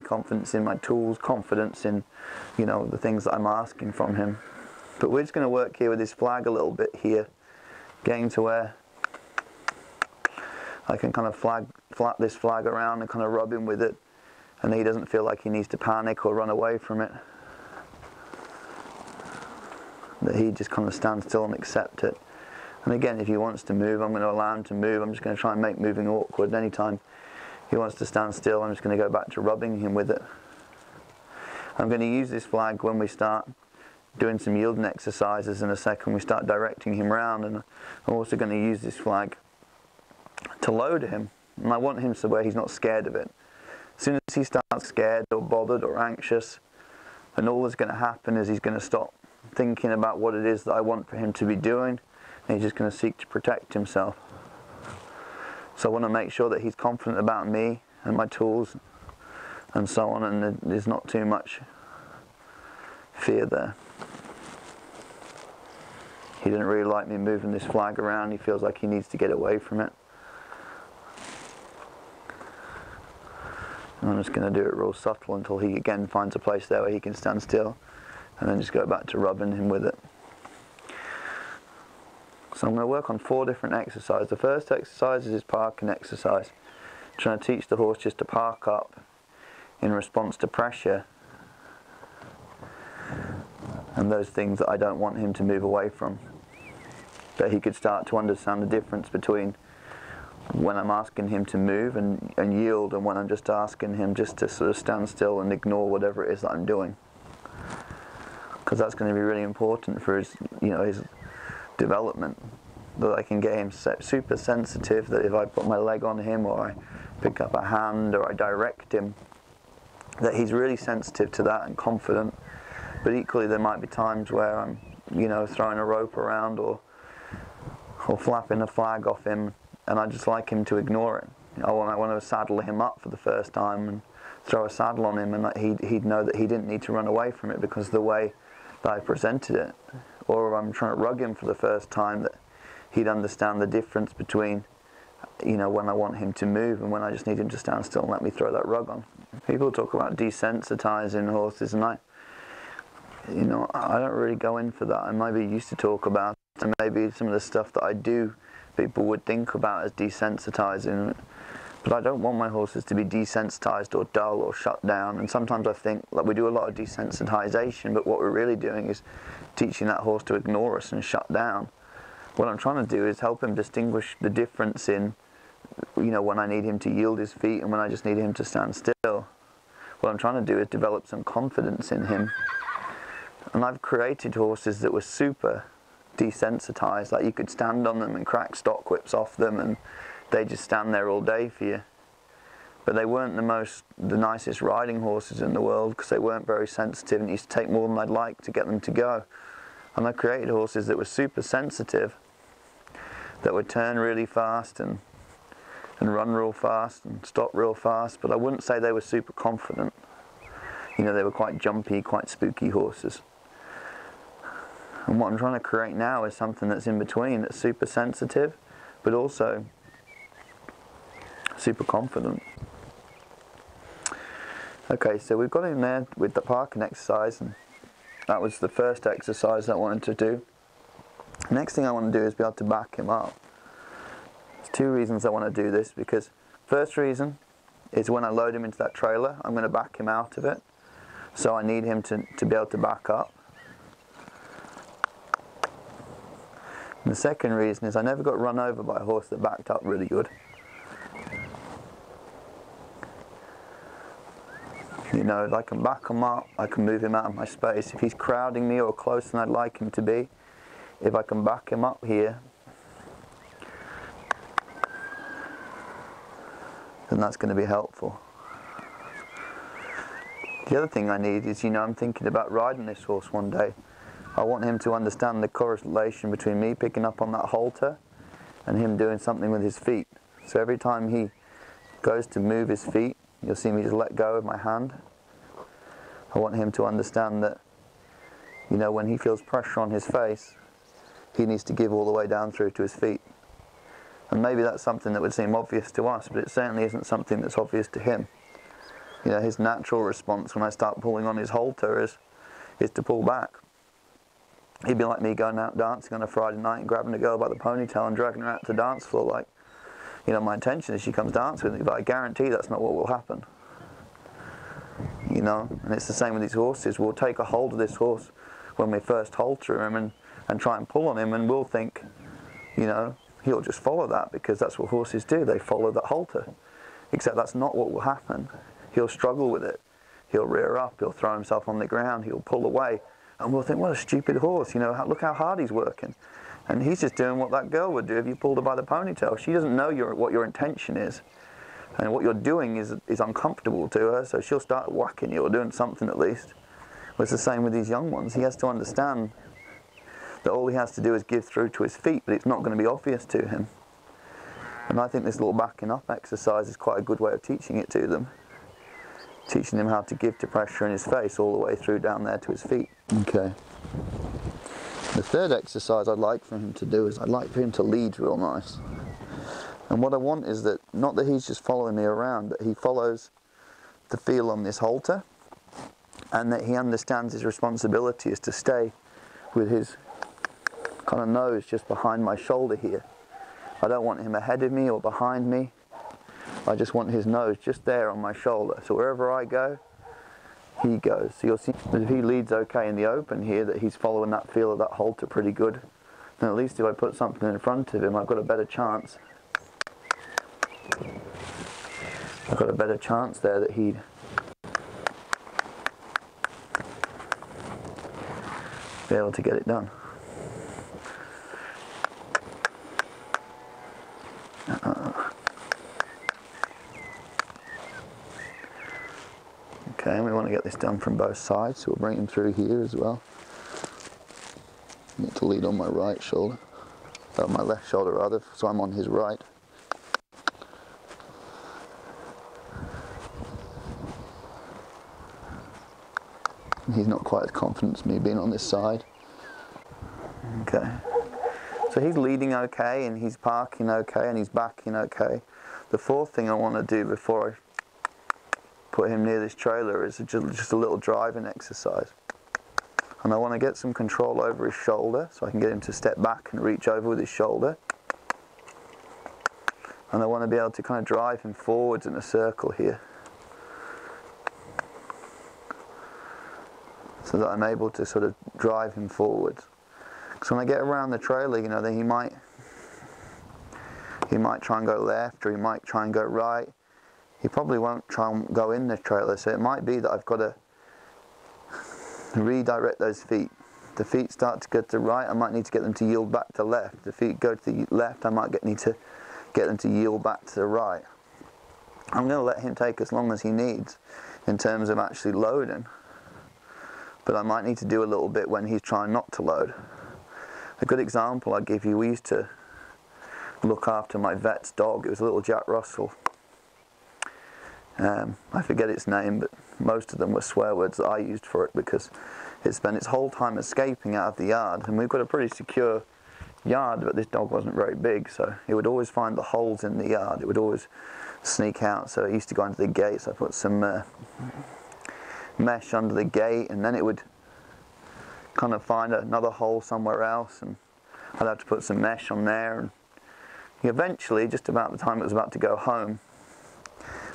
confidence in my tools, confidence in, you know, the things that I'm asking from him. But we're just going to work here with his flag a little bit here, getting to where I can kind of flap this flag around and kind of rub him with it, and he doesn't feel like he needs to panic or run away from it. That he just kind of stands still and accept it. And again, if he wants to move, I'm going to allow him to move. I'm just going to try and make moving awkward. And anytime he wants to stand still, I'm just going to go back to rubbing him with it. I'm going to use this flag when we start doing some yielding exercises in a second. We start directing him around, and I'm also going to use this flag to load him. And I want him so where he's not scared of it. As soon as he starts scared or bothered or anxious, and all that's going to happen is he's going to stop thinking about what it is that I want for him to be doing, and he's just going to seek to protect himself. So I want to make sure that he's confident about me and my tools and so on, and there's not too much fear there. He didn't really like me moving this flag around. He feels like he needs to get away from it. And I'm just going to do it real subtle until he again finds a place there where he can stand still, and then just go back to rubbing him with it. So I'm going to work on 4 different exercises. The first exercise is his parking exercise. I'm trying to teach the horse just to park up in response to pressure and those things that I don't want him to move away from. That he could start to understand the difference between when I'm asking him to move and yield, and when I'm just asking him just to sort of stand still and ignore whatever it is that I'm doing. Because that's going to be really important for his, you know, his development, that I can get him super sensitive, that if I put my leg on him or I pick up a hand or I direct him, that he's really sensitive to that and confident. But equally there might be times where I'm, you know, throwing a rope around or flapping a flag off him, and I just like him to ignore it. I want to saddle him up for the first time and throw a saddle on him, and that he'd know that he didn't need to run away from it because of the way that I presented it. Or I'm trying to rug him for the first time, that he'd understand the difference between, you know, when I want him to move and when I just need him to stand still and let me throw that rug on. People talk about desensitizing horses, and I don't really go in for that. I maybe used to talk about, and maybe some of the stuff that I do, people would think about as desensitizing. But I don't want my horses to be desensitized or dull or shut down. And sometimes I think that we do a lot of desensitization, but what we're really doing is teaching that horse to ignore us and shut down. What I'm trying to do is help him distinguish the difference in, you know, when I need him to yield his feet and when I just need him to stand still. What I'm trying to do is develop some confidence in him. And I've created horses that were super desensitized, like you could stand on them and crack stock whips off them and they just stand there all day for you. But they weren't the nicest riding horses in the world, because they weren't very sensitive, and it used to take more than I'd like to get them to go. And I created horses that were super sensitive, that would turn really fast and run real fast and stop real fast, but I wouldn't say they were super confident. You know, they were quite jumpy, quite spooky horses. And what I'm trying to create now is something that's in between, that's super sensitive, but also super confident. Okay, so we've got him there with the parking exercise, and that was the first exercise I wanted to do. The next thing I want to do is be able to back him up. There's 2 reasons I want to do this, because first reason is when I load him into that trailer, I'm going to back him out of it. So I need him to be able to back up. And the second reason is I never got run over by a horse that backed up really good. You know, if I can back him up, I can move him out of my space. If he's crowding me or closer than I'd like him to be, if I can back him up here, then that's going to be helpful. The other thing I need is, you know, I'm thinking about riding this horse one day. I want him to understand the correlation between me picking up on that halter and him doing something with his feet. So every time he goes to move his feet, you'll see me just let go of my hand. I want him to understand that, you know, when he feels pressure on his face, he needs to give all the way down through to his feet. And maybe that's something that would seem obvious to us, but it certainly isn't something that's obvious to him. You know, his natural response when I start pulling on his halter is to pull back. He'd be like me going out dancing on a Friday night and grabbing a girl by the ponytail and dragging her out to the dance floor. Like, you know, my intention is she comes dancing with me, but I guarantee that's not what will happen. You know, and it's the same with these horses. We'll take a hold of this horse when we first halter him and try and pull on him, and we'll think, you know, he'll just follow that because that's what horses do. They follow that halter. Except that's not what will happen. He'll struggle with it. He'll rear up, he'll throw himself on the ground, he'll pull away. And we'll think, what a stupid horse, you know, look how hard he's working. And he's just doing what that girl would do if you pulled her by the ponytail. She doesn't know what your intention is. And what you're doing is uncomfortable to her, so she'll start whacking you or doing something at least. Well, it's the same with these young ones. He has to understand that all he has to do is give through to his feet, but it's not going to be obvious to him. And I think this little backing up exercise is quite a good way of teaching it to them. Teaching him how to give to pressure in his face all the way through down there to his feet. Okay. The third exercise I'd like for him to do is I'd like for him to lead real nice. And what I want is that, not that he's just following me around, but he follows the feel on this halter, and that he understands his responsibility is to stay with his kind of nose just behind my shoulder here. I don't want him ahead of me or behind me. I just want his nose just there on my shoulder. So wherever I go, he goes. So you'll see that if he leads okay in the open here, that he's following that feel of that halter pretty good. Then at least if I put something in front of him, I've got a better chance. I've got a better chance there that he'd be able to get it done. Okay, and we want to get this done from both sides, so we'll bring him through here as well. I need to lead on my right shoulder, my left shoulder rather, so I'm on his right. He's not quite as confident as me being on this side. Okay, so he's leading okay, and he's parking okay, and he's backing okay. The fourth thing I want to do before I put him near this trailer is just a little driving exercise. And I want to get some control over his shoulder, so I can get him to step back and reach over with his shoulder. And I want to be able to kind of drive him forwards in a circle here, so that I'm able to sort of drive him forwards. Because when I get around the trailer, you know, then he might try and go left, or he might try and go right. He probably won't try and go in the trailer, so it might be that I've got to redirect those feet. The feet start to go to the right, I might need to get them to yield back to left. The feet go to the left, I might need to get them to yield back to the right. I'm going to let him take as long as he needs in terms of actually loading, but I might need to do a little bit when he's trying not to load. A good example I give you, we used to look after my vet's dog. It was a little Jack Russell. I forget its name, but most of them were swear words that I used for it, because it spent its whole time escaping out of the yard, and we've got a pretty secure yard, but this dog wasn't very big, so it would always find the holes in the yard. It would always sneak out, so it used to go into the gate, so I put some mesh under the gate, and then it would kind of find another hole somewhere else, and I'd have to put some mesh on there, and eventually, just about the time it was about to go home,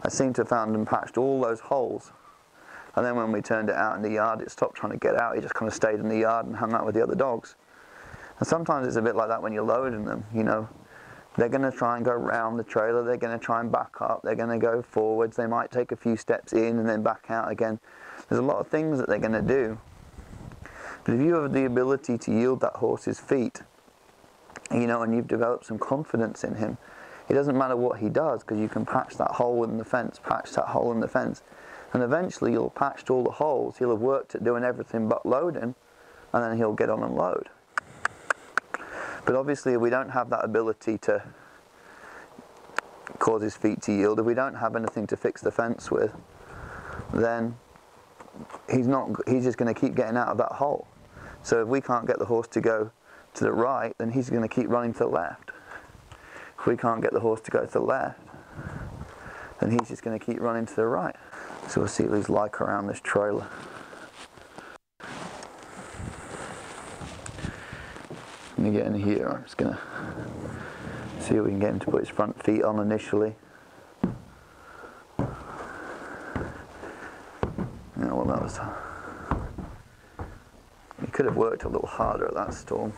I seemed to have found and patched all those holes. And then when we turned it out in the yard, it stopped trying to get out. It just kind of stayed in the yard and hung out with the other dogs. And sometimes it's a bit like that when you're loading them, you know. They're going to try and go round the trailer, they're going to try and back up, they're going to go forwards, they might take a few steps in and then back out again. There's a lot of things that they're going to do. But if you have the ability to yield that horse's feet, you know, and you've developed some confidence in him, it doesn't matter what he does, because you can patch that hole in the fence, patch that hole in the fence, and eventually you'll have patched all the holes. He'll have worked at doing everything but loading, and then he'll get on and load. But obviously, if we don't have that ability to cause his feet to yield, if we don't have anything to fix the fence with, then he's just going to keep getting out of that hole. So if we can't get the horse to go to the right, then he's going to keep running to the left. If we can't get the horse to go to the left, then he's just going to keep running to the right. So we'll see what he's like around this trailer. Let me get in here. I'm just gonna see if we can get him to put his front feet on initially. You know, well, that was. He could have worked a little harder at that storm.